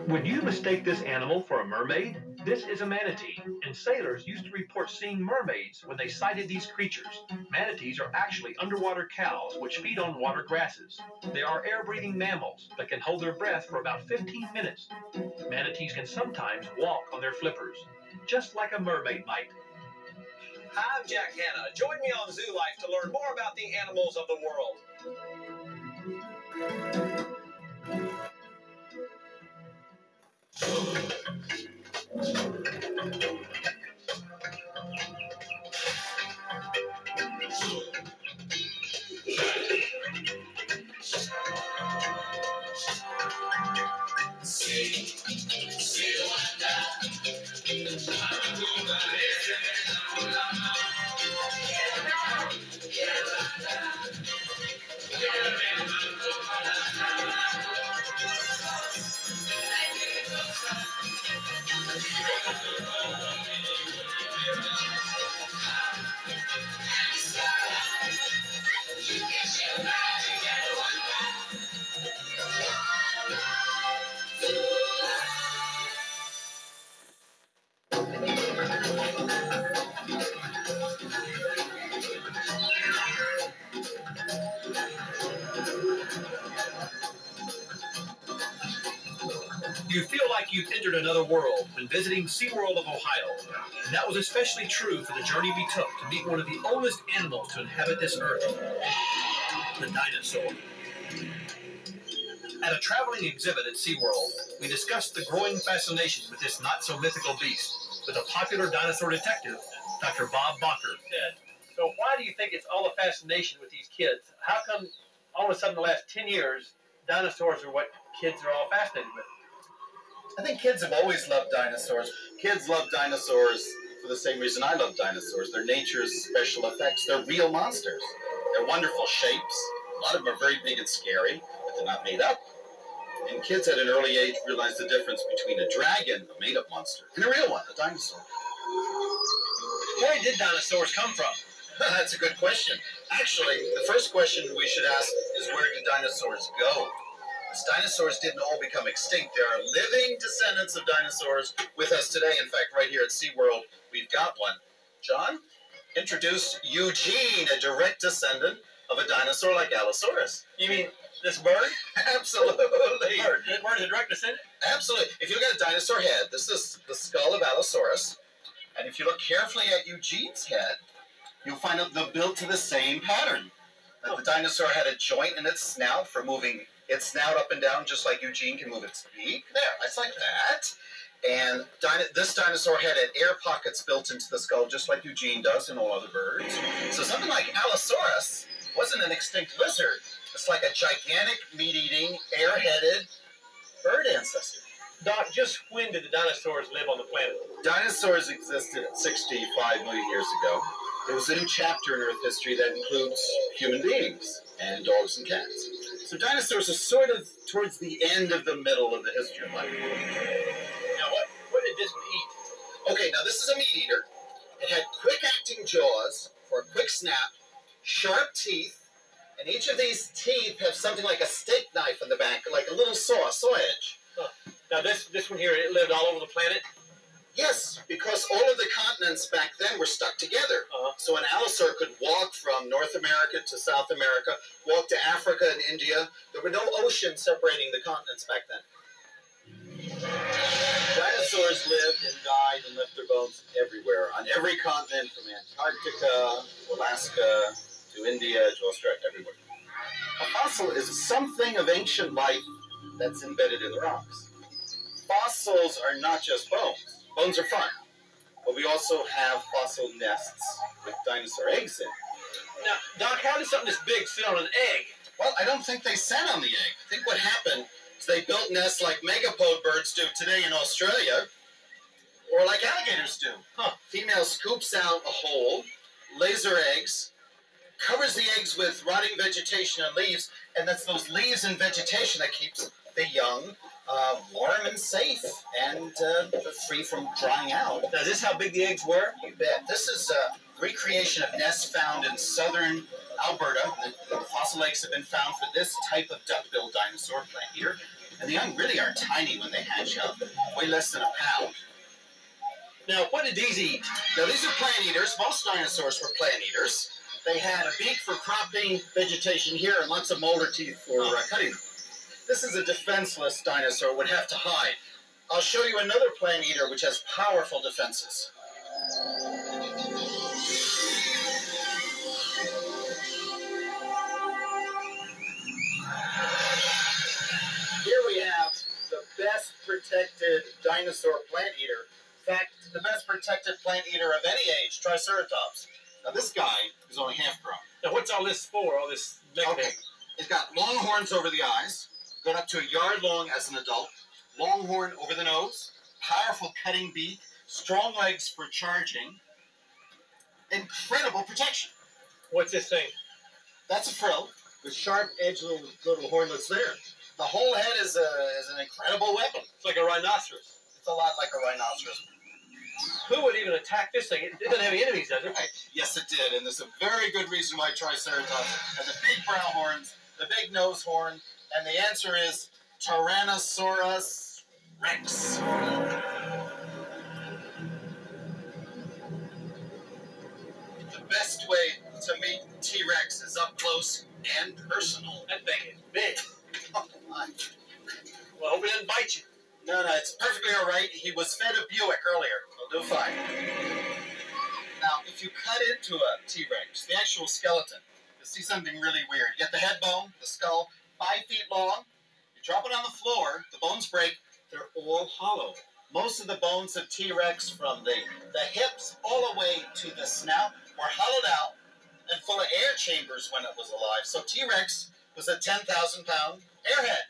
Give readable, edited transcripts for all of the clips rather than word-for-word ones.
Would you mistake this animal for a mermaid? This is a manatee, and sailors used to report seeing mermaids when they sighted these creatures. Manatees are actually underwater cows which feed on water grasses. They are air-breathing mammals that can hold their breath for about 15 minutes. Manatees can sometimes walk on their flippers, just like a mermaid might. Hi, I'm Jack Hanna. Join me on Zoo Life to learn more about the animals of the world. You feel like you've entered another world when visiting SeaWorld of Ohio. And that was especially true for the journey we took to meet one of the oldest animals to inhabit this earth, the dinosaur. At a traveling exhibit at SeaWorld, we discussed the growing fascination with this not-so-mythical beast with a popular dinosaur detective, Dr. Bob Bacher. So why do you think it's all the fascination with these kids? How come all of a sudden the last 10 years, dinosaurs are what kids are all fascinated with? I think kids have always loved dinosaurs. Kids love dinosaurs for the same reason I love dinosaurs. They're nature's special effects. They're real monsters. They're wonderful shapes. A lot of them are very big and scary, but they're not made up. And kids at an early age realize the difference between a dragon, a made-up monster, and a real one, a dinosaur. Where did dinosaurs come from? That's a good question. Actually, the first question we should ask is, where did dinosaurs go? As dinosaurs didn't all become extinct, there are living descendants of dinosaurs with us today. In fact, right here at SeaWorld, we've got one. John, introduce Eugene, a direct descendant of a dinosaur like Allosaurus. You mean this bird? Absolutely. Bird is a direct descendant? Absolutely. If you look at a dinosaur head, this is the skull of Allosaurus. And if you look carefully at Eugene's head, you'll find out they're built to the same pattern. That the dinosaur had a joint in its snout for moving its snout up and down, just like Eugene can move its beak. There, it's like that. And this dinosaur had air pockets built into the skull, just like Eugene does in all other birds. So something like Allosaurus wasn't an extinct lizard. It's like a gigantic, meat-eating, air-headed bird ancestor. Doc, just when did the dinosaurs live on the planet? Dinosaurs existed 65 million years ago. There was a new chapter in Earth history that includes human beings and dogs and cats. So dinosaurs are sort of towards the end of the middle of the history of life. Now, what did this one eat? Okay, now this is a meat eater. It had quick-acting jaws for a quick snap, sharp teeth, and each of these teeth have something like a steak knife in the back, like a little saw edge. Huh. Now, this one here, it lived all over the planet? Yes, because all of the continents back then were stuck together. So an allosaur could walk from North America to South America, walk to Africa and India. There were no oceans separating the continents back then. Dinosaurs lived and died and left their bones everywhere, on every continent, from Antarctica, Alaska, to India, to Australia, everywhere. A fossil is something of ancient life that's embedded in the rocks. Fossils are not just bones. Bones are fun, but we also have fossil nests with dinosaur eggs in. Now, Doc, how did something this big sit on an egg? Well, I don't think they sat on the egg. I think what happened is they built nests like megapode birds do today in Australia, or like alligators do. Female scoops out a hole, lays her eggs, covers the eggs with rotting vegetation and leaves, and that's those leaves and vegetation that keeps the young warm and safe and free from drying out. Now, is this how big the eggs were? You bet. This is a recreation of nests found in southern Alberta. The fossil eggs have been found for this type of duck-billed dinosaur plant eater. And the young really are tiny when they hatch out, way less than a pound. Now, what did these eat? Now, these are plant eaters. Most dinosaurs were plant eaters. They had a beak for cropping vegetation here and lots of molar teeth for cutting them. This is a defenseless dinosaur, would have to hide. I'll show you another plant eater which has powerful defenses. Here we have the best protected dinosaur plant eater. In fact, the best protected plant eater of any age, Triceratops. Now this guy is only half grown. Now, what's all this for, all this mechanism? Okay, it's got long horns over the eyes, got up to a yard long as an adult, long horn over the nose, powerful cutting beak, strong legs for charging, incredible protection. What's this thing? That's a frill with sharp-edged little hornlets there. The whole head is an incredible weapon. It's like a rhinoceros. It's a lot like a rhinoceros. Who would even attack this thing? It doesn't have any enemies, does it? Right. Yes, it did, and there's a very good reason why Triceratops has the big brow horns, the big nose horn, and the answer is Tyrannosaurus Rex. The best way to meet T-Rex is up close and personal. That thing is big. Oh, my. Well, I hope it didn't bite you. No, it's perfectly all right. He was fed a Buick earlier. He'll do fine. Now, if you cut into a T-Rex, the actual skeleton, you'll see something really weird. You get the head bone, the skull, 5 feet long. You drop it on the floor, the bones break. They're all hollow. Most of the bones of T-Rex, from the hips all the way to the snout, were hollowed out and full of air chambers when it was alive. So T-Rex was a 10,000-pound airhead.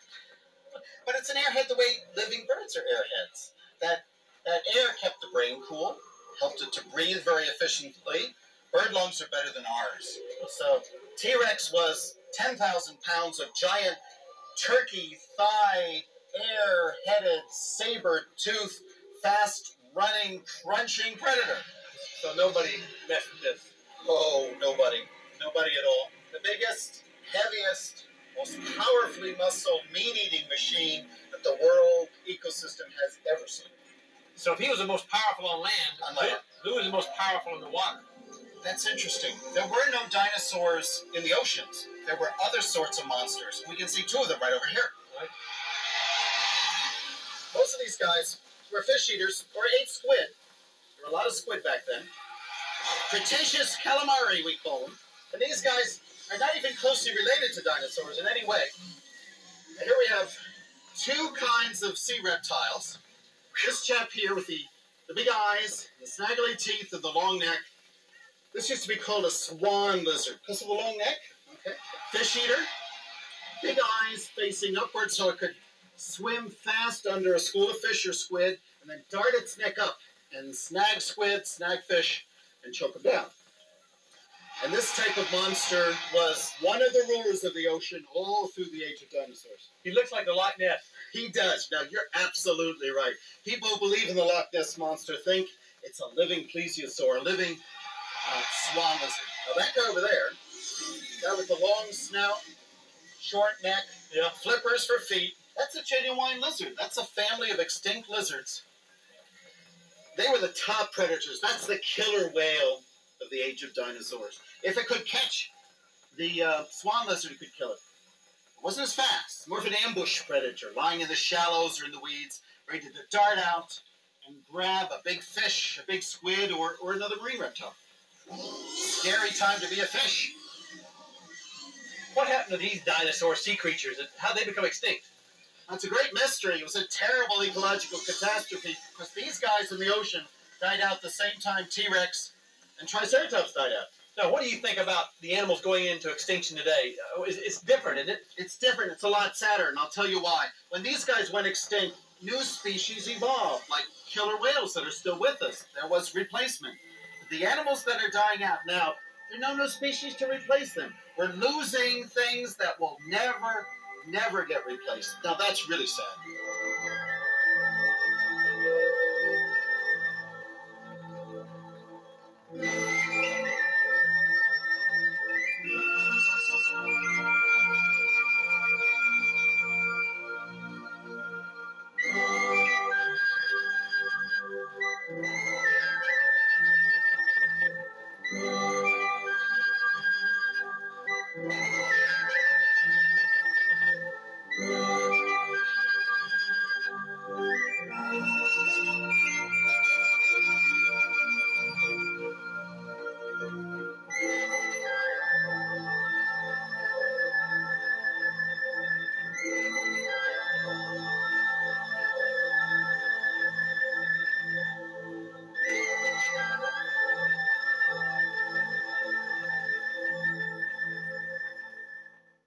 But it's an airhead the way living birds are airheads. That air kept the brain cool, helped it to breathe very efficiently. Bird lungs are better than ours. So T-Rex was 10,000 pounds of giant turkey thigh, air-headed, saber-toothed, fast-running, crunching predator. So nobody messed with this. Oh, nobody. Nobody at all. The biggest, heaviest, most powerfully muscled, meat-eating machine that the world ecosystem has ever seen. So if he was the most powerful on land, who was the most powerful in the water? That's interesting. There were no dinosaurs in the oceans. There were other sorts of monsters. We can see 2 of them right over here. Right. Most of these guys were fish eaters or ate squid. There were a lot of squid back then. Cretaceous calamari, we call them. And these guys are not even closely related to dinosaurs in any way. And here we have 2 kinds of sea reptiles. This chap here with the big eyes, the snaggly teeth, and the long neck. This used to be called a swan lizard because of the long neck. Okay. Fish eater. Big eyes facing upward so it could swim fast under a school of fish or squid and then dart its neck up and snag squid, snag fish, and choke them down. And this type of monster was one of the rulers of the ocean all through the age of dinosaurs. He looks like the Loch Ness. He does. Now, you're absolutely right. People who believe in the Loch Ness Monster think it's a living plesiosaur, a living swan lizard. Now, that guy over there, guy with the long snout, short neck, flippers for feet, that's a genuine lizard. That's a family of extinct lizards. They were the top predators. That's the killer whale of the age of dinosaurs. If it could catch the swan lizard, it could kill it. It wasn't as fast. More of an ambush predator, lying in the shallows or in the weeds, ready to dart out and grab a big fish, a big squid, or another marine reptile. Scary time to be a fish. What happened to these dinosaur sea creatures? How did they become extinct? That's a great mystery. It was a terrible ecological catastrophe because these guys in the ocean died out the same time T-Rex and Triceratops died out. Now, what do you think about the animals going into extinction today? It's different, isn't it? It's different. It's a lot sadder, and I'll tell you why. When these guys went extinct, new species evolved, like killer whales that are still with us. There was replacement. The animals that are dying out now, there are no new species to replace them. We're losing things that will never get replaced. Now, that's really sad. Bye.